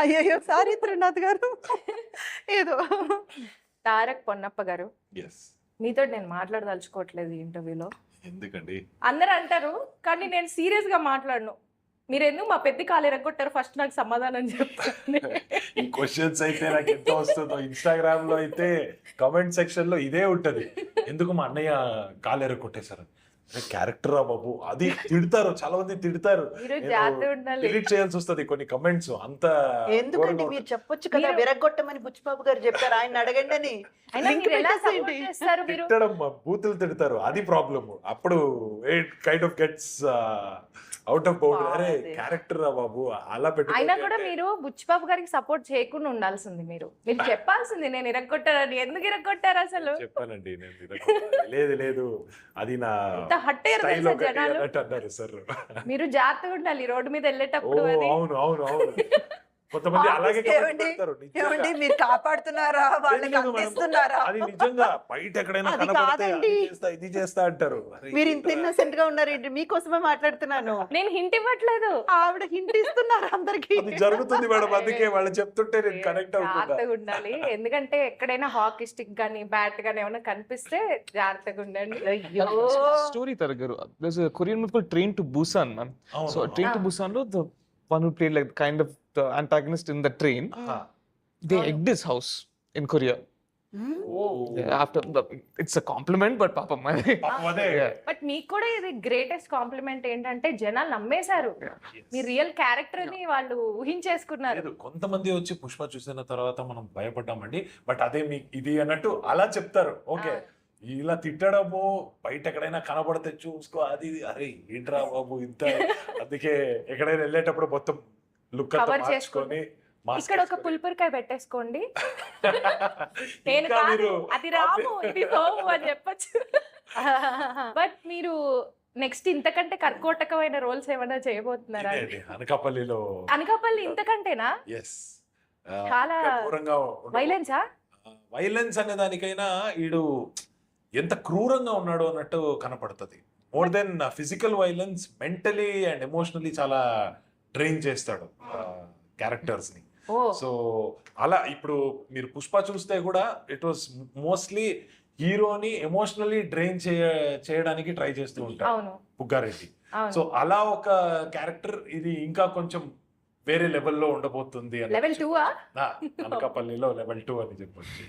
అయ్యయ్యో! సారీ త్రినాథ్ గారు. ఏదో తారక్ పొన్నప్ప గారు, ఎస్. మీతో నేను మాట్లాడదలుచుకోవట్లేదు ఈ ఇంటర్వ్యూలో. ఎందుకండి? అందరూ అంటారు, కానీ నేను సీరియస్ గా మాట్లాడను. మీరు ఎందుకు మా పెద్ద కాలు ఎరగొట్టారు, ఫస్ట్ నాకు సమాధానం చెప్పండి. ఈ క్వశ్చన్స్ అయితే నాకు ఎంత వస్తుందో. ఇన్స్టాగ్రామ్ లో అయితే కామెంట్ సెక్షన్ లో ఇదే ఉంటది. ఎందుకు మా అన్నయ్య కాలేరు కొట్టేశారు? క్యారెక్టర్ రా బాబు, అది తిడతారు, చాలా మంది తిడతారు. మీరు జాగ్రత్త ఉండాలి. డిలీట్ చేయాల్సి వస్తది కొన్ని కమెంట్స్. అంత ఎందుకండి మీరు చెప్పొచ్చు కదా, విరగొట్టమని బుచ్చిబాబు గారు చెప్పారు, ఆయన అడగండి అని. అయినా లింక్ మీరు ఎలా పెట్టేసేయండి. సపోర్ట్ చేస్తారు మీరు? తిట్టడం, బూతులు తిడతారు, అది ప్రాబ్లమ్. అప్పుడు it kind of gets out of boundary. అరే క్యారెక్టర్ రా బాబు అలా అయినా కూడా పెట్టు. మీరు బుచ్చిబాబు గారికి సపోర్ట్ చేయకుండా ఉండాల్సింది. మీరు చెప్పాల్సింది నేను ఇరగొట్టారని. ఎందుకు ఇరగొట్టారు అసలు? చెప్పానండి నేను తిరగకుండా. లేదు లేదు, అది నా ఇంత హట్ అయ్యారు స్టైల్ తెలుసా ఒకటి జనాలు. అన్నట్టు అన్నారు సార్. మీరు జాగ్రత్తగా ఉండాలి రోడ్డు మీద ఓ వెళ్ళేటప్పుడు. అది అవును అవును అవును. కొంతమంది అలాగే comment ఏమండి? పెడతారు, నిజంగా. ఏమండి మీరు కాపాడుతున్నారా, వాళ్ళకి లేదు మేడం, అందిస్తున్నారా? అది నిజంగా బయట ఎక్కడైనా అది కనపడితే కాదండి. అది చేస్తా ఇది చేస్తా అంటారు. అరే మీరు ఇంత ఇన్నోసెంట్ గా ఉన్నారేంటి? మీకోసమే మాట్లాడుతున్నాను. నేను హింట్ ఇవ్వట్లేదు. ఆవిడ హింట్ ఇస్తున్నారు అందరికి. అది జరుగుతుంది మేడం, అందుకే వాళ్ళు చెప్తుంటే నేను కనెక్ట్ అవుతున్నా. జాగ్రత్తగా ఉండాలి. ఎందుకంటే ఎక్కడైనా హాకీ స్టిక్ గానీ బ్యాట్ గానీ ఏమైనా కనిపిస్తే జాగ్రత్తగా ఉండండి. అయ్యో. Story Taragaru. There's a Korean movie called Train to Busan, man. అవును, So Train to Ah. Busan lo the one who played like kind of the antagonist in the train, ఆ. they egged his house in Korea. Oh. After it's a compliment, but papa my పాపం అదే. But మీకు కూడా ఇది greatest complement ఏంటంటే జనాలు నమ్మేశారు. మీ real character ని వాళ్ళు ఊహించేసుకున్నారు. లేదు, కొంతమంది వచ్చి పుష్ప చూసిన తర్వాత మనం భయపడ్డామండి, బట్ అదే మీ ఇది అన్నట్టు అలా చెప్తారు. ఓకే, ఇలా తిట్టడము బయట ఎక్కడైనా కనబడితే చూసుకో అది ఇది. అరే ఏంట్రా బాబు ఇంత. అందుకే ఎక్కడైనా వెళ్ళేటప్పుడు మొత్తం లుక్ అంతా Cover మార్చుకొని mask ఇక్కడ ఒక వేసుకొని. పుల్పురికాయ పెట్టేసుకోండి. నేను ఇంకా కాదు, మీరు అది రాము ఇది సోము అని చెప్పొచ్చు. బట్ మీరు నెక్స్ట్ ఇంతకంటే కర్కోటకమైన రోల్స్ ఏమైనా చేయబోతున్నారా? ఇదే ఇదే, అనకాపల్లిలో. అనకాపల్లి ఇంతకంటేనా? ఎస్. చాలా వైలెన్సా? వైలెన్స్ అనే దానికైనా ఈడు ఎంత క్రూరంగా ఉన్నాడు అన్నట్టు కనపడుతుంది. More than physical violence, mentally and emotionally చాలా డ్రైన్ చేస్తాడు క్యారెక్టర్స్ ని. ఓ సో అలా ఇప్పుడు మీరు పుష్ప చూస్తే కూడా ఇట్ వాస్ మోస్ట్లీ హీరోని ఎమోషనలీ డ్రైన్ చేయడానికి ట్రై చేస్తూ ఉంటాడు అవును పుగ్గారెడ్డి. అవును. సో అలా ఒక క్యారెక్టర్ ఇది ఇంకా కొంచెం వేరే లెవెల్లో ఉండబోతుంది అని. లెవెల్ 2 అనకాపల్లిలో లెవెల్ 2 అని చెప్పొచ్చు.